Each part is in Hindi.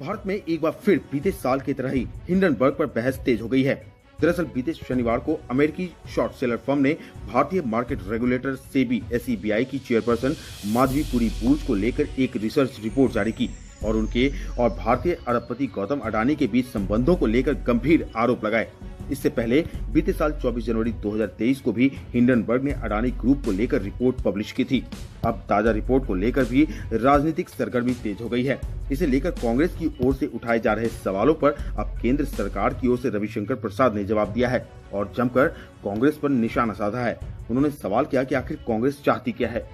भारत में एक बार फिर बीते साल की तरह ही हिंडनबर्ग पर बहस तेज हो गई है। दरअसल बीते शनिवार को अमेरिकी शॉर्ट सेलर फर्म ने भारतीय मार्केट रेगुलेटर सेबी SEBI की चेयरपर्सन माधवी पुरी बूच को लेकर एक रिसर्च रिपोर्ट जारी की और उनके और भारतीय अरबपति गौतम अडानी के बीच संबंधों को लेकर गंभीर आरोप लगाए। इससे पहले बीते साल 24 जनवरी 2023 को भी हिंडनबर्ग ने अडानी ग्रुप को लेकर रिपोर्ट पब्लिश की थी। अब ताजा रिपोर्ट को लेकर भी राजनीतिक सरगर्मी तेज हो गई है। इसे लेकर कांग्रेस की ओर से उठाए जा रहे सवालों पर अब केंद्र सरकार की ओर से रविशंकर प्रसाद ने जवाब दिया है और जमकर कांग्रेस पर निशाना साधा है। उन्होंने सवाल किया कि आखिर कांग्रेस चाहती क्या है।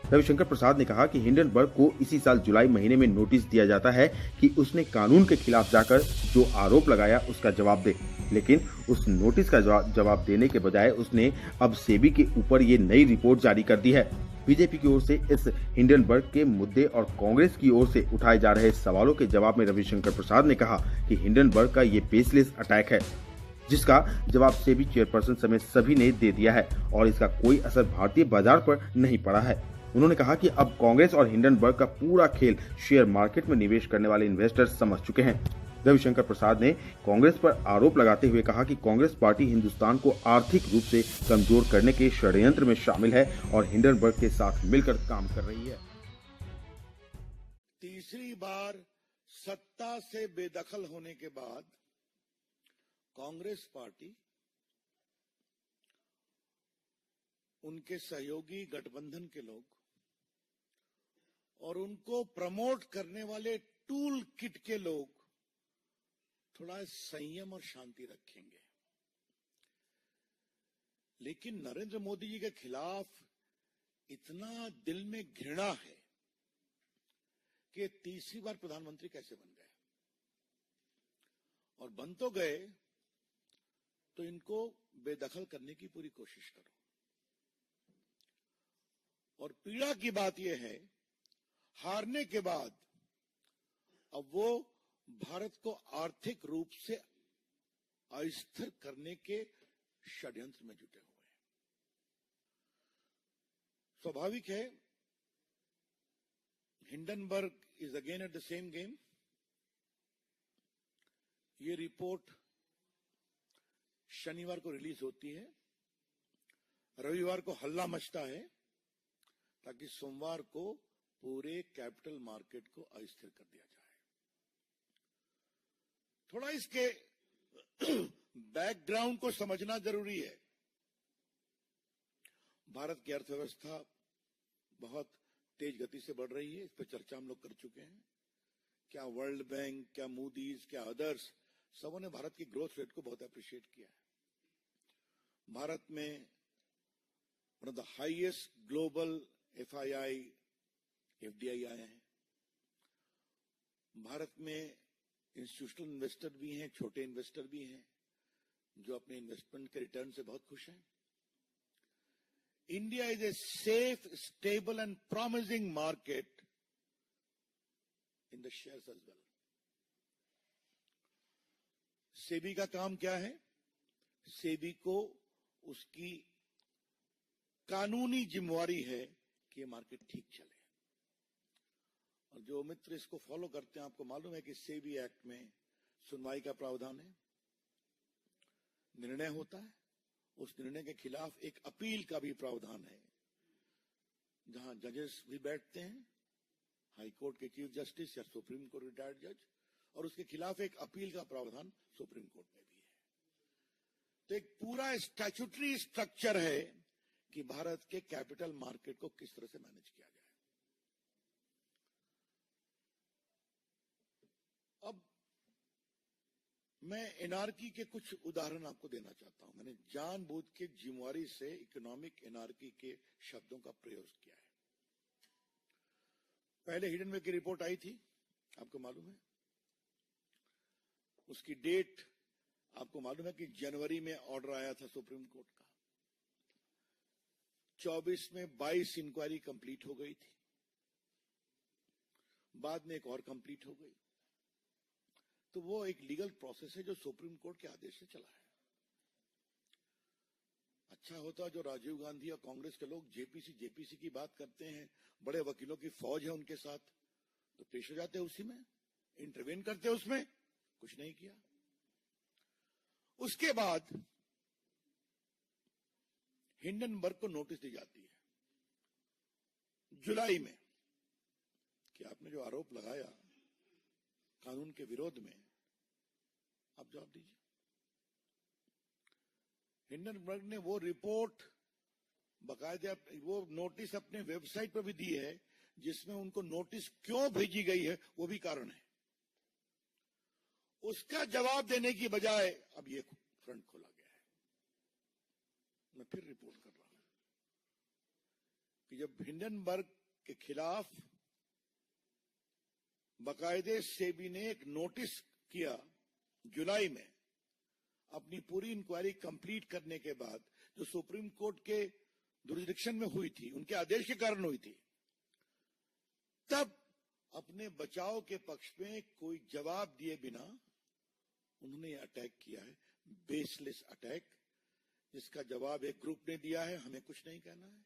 रविशंकर प्रसाद ने कहा कि हिंडनबर्ग को इसी साल जुलाई महीने में नोटिस दिया जाता है कि उसने कानून के खिलाफ जाकर जो आरोप लगाया उसका जवाब दे, लेकिन उस नोटिस का जवाब देने के बजाय उसने अब सेबी के ऊपर ये नई रिपोर्ट जारी कर दी है। बीजेपी की ओर से इस हिंडनबर्ग के मुद्दे और कांग्रेस की ओर से उठाए जा रहे सवालों के जवाब में रविशंकर प्रसाद ने कहा कि हिंडनबर्ग का ये बेसलेस अटैक है, जिसका जवाब सेबी चेयरपर्सन समेत सभी ने दे दिया है और इसका कोई असर भारतीय बाजार पर नहीं पड़ा है। उन्होंने कहा कि अब कांग्रेस और हिंडनबर्ग का पूरा खेल शेयर मार्केट में निवेश करने वाले इन्वेस्टर समझ चुके हैं। रविशंकर प्रसाद ने कांग्रेस पर आरोप लगाते हुए कहा कि कांग्रेस पार्टी हिंदुस्तान को आर्थिक रूप से कमजोर करने के षड्यंत्र में शामिल है और हिंडनबर्ग के साथ मिलकर काम कर रही है। तीसरी बार सत्ता से बेदखल होने के बाद कांग्रेस पार्टी उनके सहयोगी गठबंधन के लोग और उनको प्रमोट करने वाले टूल किट के लोग थोड़ा संयम और शांति रखेंगे, लेकिन नरेंद्र मोदी जी के खिलाफ इतना दिल में घृणा है कि तीसरी बार प्रधानमंत्री कैसे बन गए, और बन तो गए तो इनको बेदखल करने की पूरी कोशिश करो। और पीड़ा की बात यह है, हारने के बाद अब वो भारत को आर्थिक रूप से अस्थिर करने के षड्यंत्र में जुटे हुए हैं। स्वाभाविक है, Hindenburg is again at the same game. ये रिपोर्ट शनिवार को रिलीज होती है, रविवार को हल्ला मचता है ताकि सोमवार को पूरे कैपिटल मार्केट को अस्थिर कर दिया जाए। थोड़ा इसके बैकग्राउंड को समझना जरूरी है। भारत की अर्थव्यवस्था बहुत तेज गति से बढ़ रही है, इस पर चर्चा हम लोग कर चुके हैं। क्या वर्ल्ड बैंक, क्या मूडीज, क्या अदर्स, सबों ने भारत की ग्रोथ रेट को बहुत अप्रिशिएट किया है। भारत में one of the highest global FII, FDI आए हैं। भारत में इंस्टीट्यूशनल इन्वेस्टर भी हैं, छोटे इन्वेस्टर भी हैं, जो अपने इन्वेस्टमेंट के रिटर्न से बहुत खुश हैं। India is a safe, stable and promising market in the shares as well. SEBI का काम क्या है? सेबी को उसकी कानूनी जिम्मेवारी है कि ये मार्केट ठीक चले, और जो मित्र इसको फॉलो करते हैं, आपको मालूम है कि सेबी एक्ट में सुनवाई का प्रावधान है, निर्णय होता है, उस निर्णय के खिलाफ एक अपील का भी प्रावधान है, जहां जजेस भी बैठते हैं, हाई कोर्ट के चीफ जस्टिस या सुप्रीम कोर्ट रिटायर्ड जज, और उसके खिलाफ एक अपील का प्रावधान सुप्रीम कोर्ट में भी है। तो एक पूरा स्टैट्यूटरी स्ट्रक्चर है कि भारत के कैपिटल मार्केट को किस तरह से मैनेज किया जाए। अब मैं एनार्की के कुछ उदाहरण आपको देना चाहता हूं। मैंने जानबूझ के जिम्मेवारी से इकोनॉमिक एनार्की के शब्दों का प्रयोग किया है। पहले हिंडनबर्ग की रिपोर्ट आई थी, आपको मालूम है, उसकी डेट आपको मालूम है कि जनवरी में ऑर्डर आया था सुप्रीम कोर्ट का। 24 में 22 इंक्वायरी कंप्लीट हो गई थी, बाद में एक और कंप्लीट हो गई। तो वो एक लीगल प्रोसेस है जो सुप्रीम कोर्ट के आदेश से चला है। अच्छा होता जो राजीव गांधी और कांग्रेस के लोग जेपीसी की बात करते हैं, बड़े वकीलों की फौज है उनके साथ, तो पेश हो जाते उसी में। इंटरवेन करते उसमें, कुछ नहीं किया। उसके बाद हिंडनबर्ग को नोटिस दी जाती है जुलाई में कि आपने जो आरोप लगाया कानून के विरोध में, आप जवाब दीजिए। हिंडनबर्ग ने वो रिपोर्ट बकायदा, वो नोटिस अपने वेबसाइट पर भी दी है, जिसमें उनको नोटिस क्यों भेजी गई है वो भी कारण है। उसका जवाब देने की बजाय अब ये फ्रंट खोला गया है। मैं फिर रिपोर्ट कर रहा हूं कि जब हिंडनबर्ग के खिलाफ बाकायदे सेबी ने एक नोटिस किया जुलाई में, अपनी पूरी इंक्वायरी कंप्लीट करने के बाद, जो सुप्रीम कोर्ट के जुरिडिक्शन में हुई थी, उनके आदेश के कारण हुई थी, तब अपने बचाव के पक्ष में कोई जवाब दिए बिना उन्होंने अटैक किया है, बेसलेस अटैक, जिसका जवाब एक ग्रुप ने दिया है, हमें कुछ नहीं कहना है।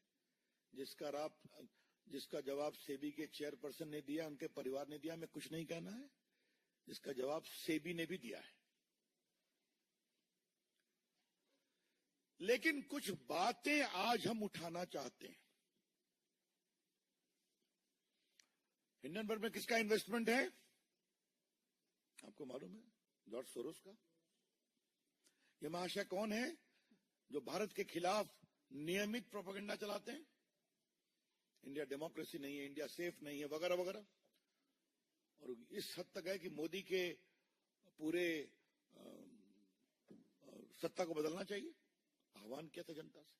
जिसका जवाब सेबी के चेयरपर्सन ने दिया, उनके परिवार ने दिया, हमें कुछ नहीं कहना है। जिसका जवाब सेबी ने भी दिया है। लेकिन कुछ बातें आज हम उठाना चाहते हैं। हिंडनबर्ग में किसका इन्वेस्टमेंट है आपको मालूम है? जॉर्ज सोरोस का। ये महाशय कौन है जो भारत के खिलाफ नियमित प्रोपेगेंडा चलाते हैं? इंडिया डेमोक्रेसी नहीं है, इंडिया सेफ नहीं है, वगैरह वगैरह। और इस हद तक है कि मोदी के पूरे सत्ता को बदलना चाहिए, आह्वान किया था जनता से।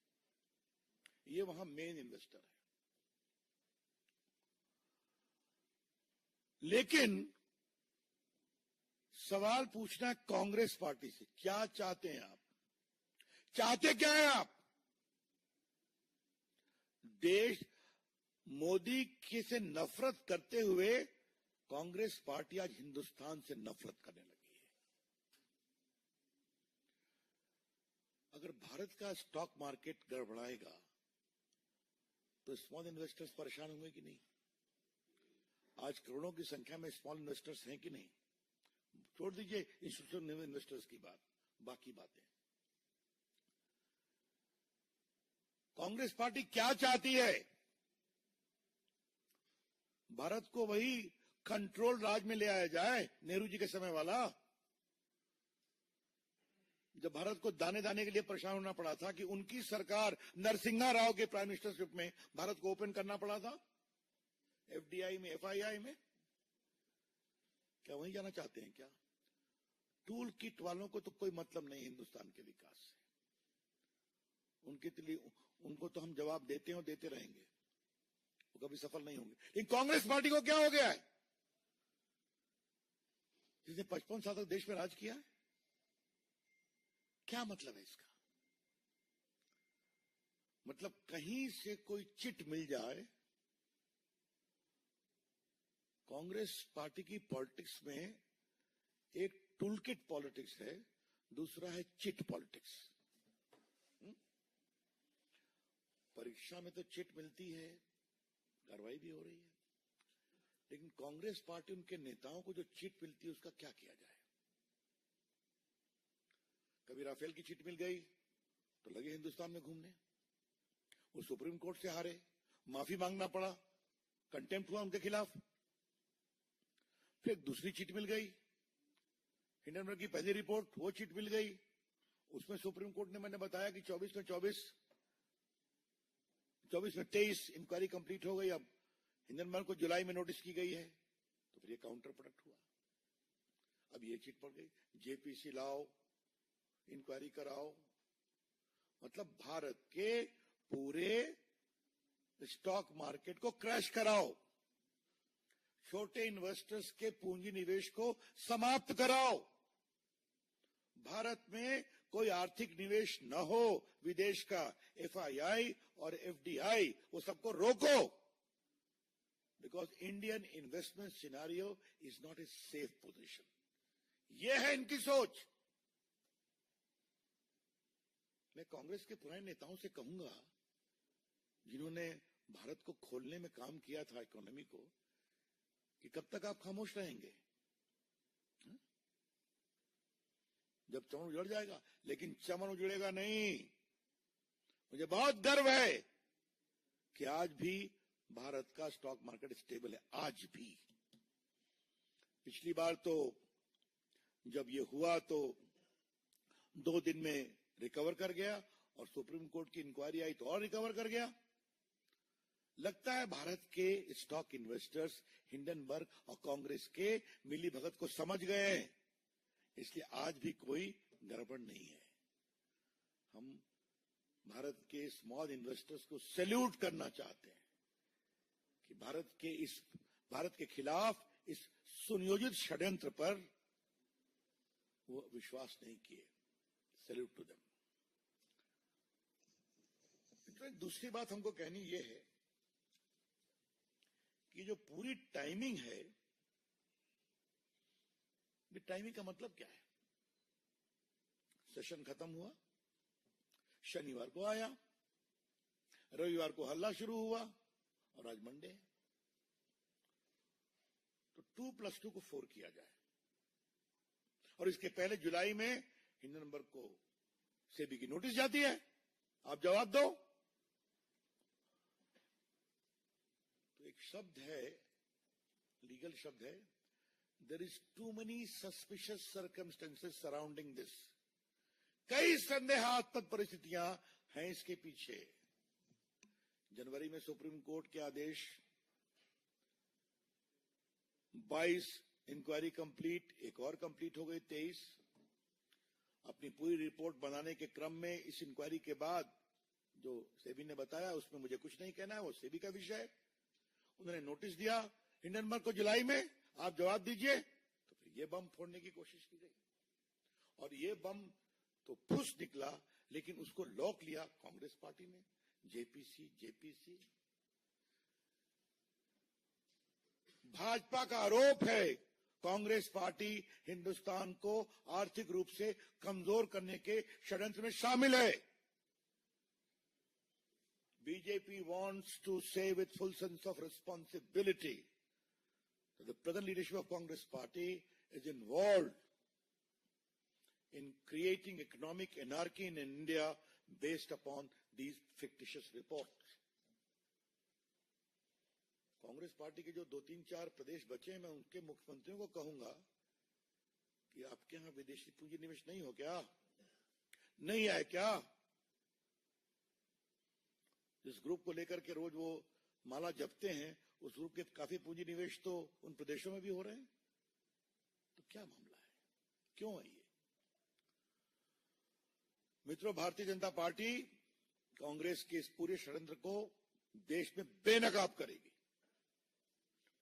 ये वहां मेन इन्वेस्टर है। लेकिन सवाल पूछना कांग्रेस पार्टी से, क्या चाहते हैं आप? चाहते क्या है आप? देश मोदी की से नफरत करते हुए कांग्रेस पार्टी आज हिंदुस्तान से नफरत करने लगी है। अगर भारत का स्टॉक मार्केट गड़बड़ाएगा तो स्मॉल इन्वेस्टर्स परेशान होंगे कि नहीं? आज करोड़ों की संख्या में स्मॉल इन्वेस्टर्स हैं कि नहीं? छोड़ दीजिए इंस्टीट्यूशनल इन्वेस्टर्स की बात, बाकी बातें। कांग्रेस पार्टी क्या चाहती है? भारत को वही कंट्रोल राज में ले आया जाए, नेहरू जी के समय वाला, जब भारत को दाने दाने के लिए परेशान होना पड़ा था कि उनकी सरकार नरसिम्हा राव के प्राइम मिनिस्टरशिप में भारत को ओपन करना पड़ा था, एफडीआई में, एफआईआई में। क्या वहीं जाना चाहते हैं क्या? टूल किट वालों को तो कोई मतलब नहीं हिंदुस्तान के विकास से। उनको तो हम जवाब देते हैं और देते रहेंगे, वो कभी सफल नहीं होंगे। लेकिन कांग्रेस पार्टी को क्या हो गया है, जिसने 55 साल तक देश में राज किया है? क्या मतलब है इसका? मतलब कहीं से कोई चिट मिल जाए। कांग्रेस पार्टी की पॉलिटिक्स में एक टूलकिट पॉलिटिक्स है, दूसरा है चिट पॉलिटिक्स। परीक्षा में तो चिट मिलती है, कार्रवाई भी हो रही है, लेकिन कांग्रेस पार्टी, उनके नेताओं को जो चिट मिलती है उसका क्या किया जाए? कभी राफेल की चिट मिल गई तो लगे हिंदुस्तान में घूमने, वो सुप्रीम कोर्ट से हारे, माफी मांगना पड़ा, कंटेम्प्ट हुआ उनके खिलाफ। फिर दूसरी चिट मिल गई, हिंडनबर्ग की पहली रिपोर्ट, वो चिट मिल गई। उसमें सुप्रीम कोर्ट ने, मैंने बताया कि 24 में 23 इंक्वायरी कंप्लीट हो गई। अब हिंडनबर्ग को जुलाई में नोटिस की गई है, तो फिर ये काउंटर प्रोडक्ट हुआ। अब ये चिट पड़ गई, जेपीसी लाओ, इंक्वायरी कराओ। मतलब भारत के पूरे स्टॉक मार्केट को क्रैश कराओ, छोटे इन्वेस्टर्स के पूंजी निवेश को समाप्त कराओ, भारत में कोई आर्थिक निवेश न हो विदेश का, एफआईआई और एफडीआई, वो सबको रोको। Because Indian investment scenario is not a safe position. ये है इनकी सोच। मैं कांग्रेस के पुराने नेताओं से कहूंगा, जिन्होंने भारत को खोलने में काम किया था, इकोनॉमी को, कि कब तक आप खामोश रहेंगे? जब चमन उजड़ जाएगा, लेकिन चमन उजड़ेगा नहीं। मुझे बहुत गर्व है कि आज भी भारत का स्टॉक मार्केट स्टेबल है, आज भी। पिछली बार तो जब ये हुआ तो 2 दिन में रिकवर कर गया, और सुप्रीम कोर्ट की इंक्वायरी आई तो और रिकवर कर गया। लगता है भारत के स्टॉक इन्वेस्टर्स हिंडनबर्ग और कांग्रेस के मिली भगत को समझ गए हैं, इसलिए आज भी कोई गड़बड़ नहीं है। हम भारत के स्मॉल इन्वेस्टर्स को सैल्यूट करना चाहते हैं कि भारत के खिलाफ इस सुनियोजित षड्यंत्र पर वो विश्वास नहीं किए। Salute to them. दूसरी बात हमको कहनी यह है कि जो पूरी टाइमिंग है, ये टाइमिंग का मतलब क्या है? सेशन खत्म हुआ, शनिवार को आया, रविवार को हल्ला शुरू हुआ, और आज मंडे है। तो 2+2 को 4 किया जाए। और इसके पहले जुलाई में हिंडनबर्ग को सेबी की नोटिस जाती है, आप जवाब दो। तो एक शब्द है, लीगल शब्द है, there is too many suspicious circumstances surrounding this. कई संदेहास्पद परिस्थितियां हैं इसके पीछे। जनवरी में सुप्रीम कोर्ट के आदेश, 22 इंक्वायरी कंप्लीट, एक और कंप्लीट हो गई 23। अपनी पूरी रिपोर्ट बनाने के क्रम में इस इंक्वायरी के बाद जो सेबी ने बताया उसमें मुझे कुछ नहीं कहना है, वो सेबी का विषय है। उन्होंने नोटिस दिया हिंडनबर्ग को जुलाई में, आप जवाब दीजिए। तो फिर ये बम फोड़ने की कोशिश की गई, और ये बम तो फुस निकला, लेकिन उसको लॉक लिया कांग्रेस पार्टी ने, जेपीसी। भाजपा का आरोप है कांग्रेस पार्टी हिंदुस्तान को आर्थिक रूप से कमजोर करने के षड्यंत्र में शामिल है। BJP wants to say with full sense of responsibility that the present leadership of Congress Party is involved in creating economic anarchy in India based upon these fictitious reports. Congress party के जो 2-3-4 प्रदेश बचे हैं, मैं उनके मुख्यमंत्रियों को कहूंगा कि आपके यहां विदेशी पूंजी निवेश नहीं हो क्या? नहीं आए क्या? जिस ग्रुप को लेकर के रोज वो माला जपते हैं, उस ग्रुप के काफी पूंजी निवेश तो उन प्रदेशों में भी हो रहे हैं। तो क्या मामला है, क्यों है ये? मित्रों, भारतीय जनता पार्टी कांग्रेस के इस पूरे षड्यंत्र को देश में बेनकाब करेगी,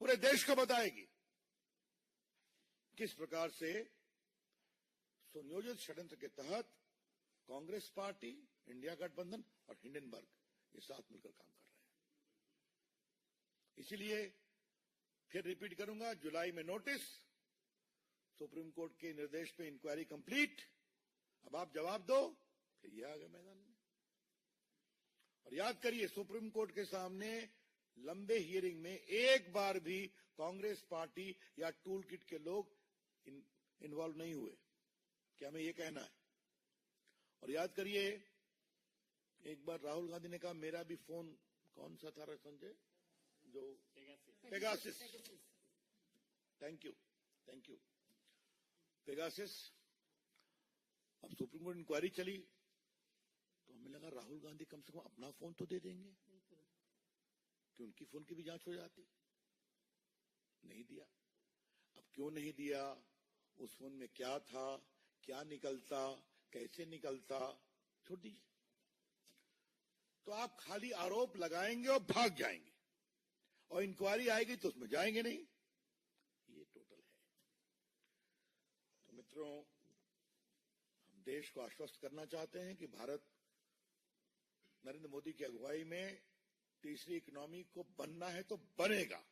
पूरे देश को बताएगी किस प्रकार से सुनियोजित षड्यंत्र के तहत कांग्रेस पार्टी, इंडिया गठबंधन और हिंडनबर्ग ये साथ मिलकर काम कर रहे हैं। इसीलिए फिर रिपीट करूंगा, जुलाई में नोटिस, सुप्रीम कोर्ट के निर्देश पे इंक्वायरी कंप्लीट, अब आप जवाब दो, फिर ये आ गए मैदान में। और याद करिए, सुप्रीम कोर्ट के सामने लंबे हियरिंग में एक बार भी कांग्रेस पार्टी या टूल किट के लोग इन्वॉल्व नहीं हुए। क्या हमें ये कहना है? और याद करिए, एक बार राहुल गांधी ने कहा मेरा भी फोन कौन सा था संजय, जो पेगासिस, थैंक यू पेगासिस। अब सुप्रीम कोर्ट इंक्वायरी चली तो हमें लगा राहुल गांधी कम से कम अपना फोन तो दे देंगे कि उनकी फोन की भी जांच हो जाती। नहीं दिया। अब क्यों नहीं दिया? उस फोन में क्या था, क्या निकलता, कैसे निकलता, छोड़ दीजिए। तो आप खाली आरोप लगाएंगे और भाग जाएंगे, और इंक्वायरी आएगी तो उसमें जाएंगे नहीं। ये टोटल है। तो मित्रों, हम देश को आश्वस्त करना चाहते हैं कि भारत नरेंद्र मोदी की अगुवाई में तीसरी इकोनॉमी को बनना है तो बनेगा।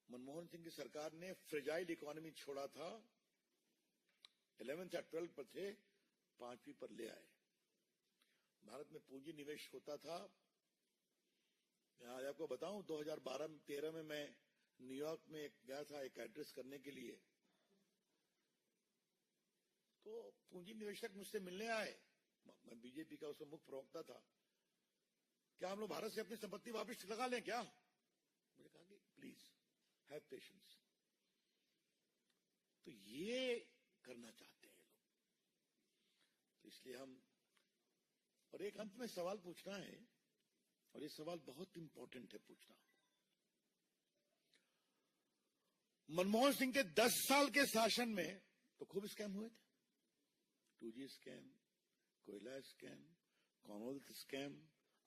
मनमोहन सिंह की सरकार ने फ्रेजाइल इकोनॉमी छोड़ा था, 11th या 12th पर थे, 5वीं पर ले आए। भारत में पूंजी निवेश होता था। मैं आज आपको बताऊं, 2012-13 में मैं न्यूयॉर्क में गया था एक एड्रेस करने के लिए। तो पूंजी निवेशक मुझसे मिलने आए, मैं बीजेपी का उसमें मुख्य प्रवक्ता था, क्या हम लोग भारत से अपनी संपत्ति वापस लगा लें क्या? मुझे कहा कि प्लीज हैव पेशेंस। तो ये करना चाहते हैं लोग, तो इसलिए हम, और एक अंत में सवाल पूछना है, और ये सवाल बहुत इंपॉर्टेंट है पूछना। मनमोहन सिंह के 10 साल के शासन में तो खूब स्कैम हुए थे, 2G स्कैम, कोयला स्कैम, कॉमनवेल्थ स्कैम,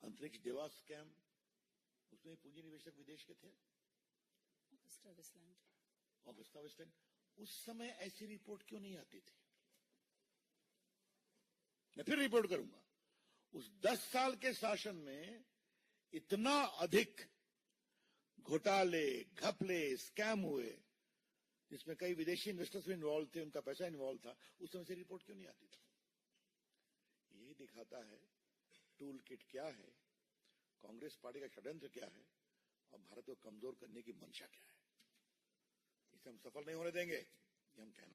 अंतरिक्ष देवा स्कैम, उसमें पूंजी निवेशक विदेश के थे, ऑगस्टा वेस्टलैंड। उस समय ऐसी रिपोर्ट क्यों नहीं आती थी? मैं फिर रिपोर्ट करूंगा, उस 10 साल के शासन में इतना अधिक घोटाले, घपले, स्कैम हुए, जिसमें कई विदेशी इन्वेस्टर्स भी इन्वॉल्व थे, उनका पैसा इन्वॉल्व था, उस समय से रिपोर्ट क्यों नहीं आती थी? यही दिखाता है टूल किट क्या है, कांग्रेस पार्टी का षड्यंत्र क्या है, और भारत को कमजोर करने की मंशा क्या है। इसे हम सफल नहीं होने देंगे, ये हम कहना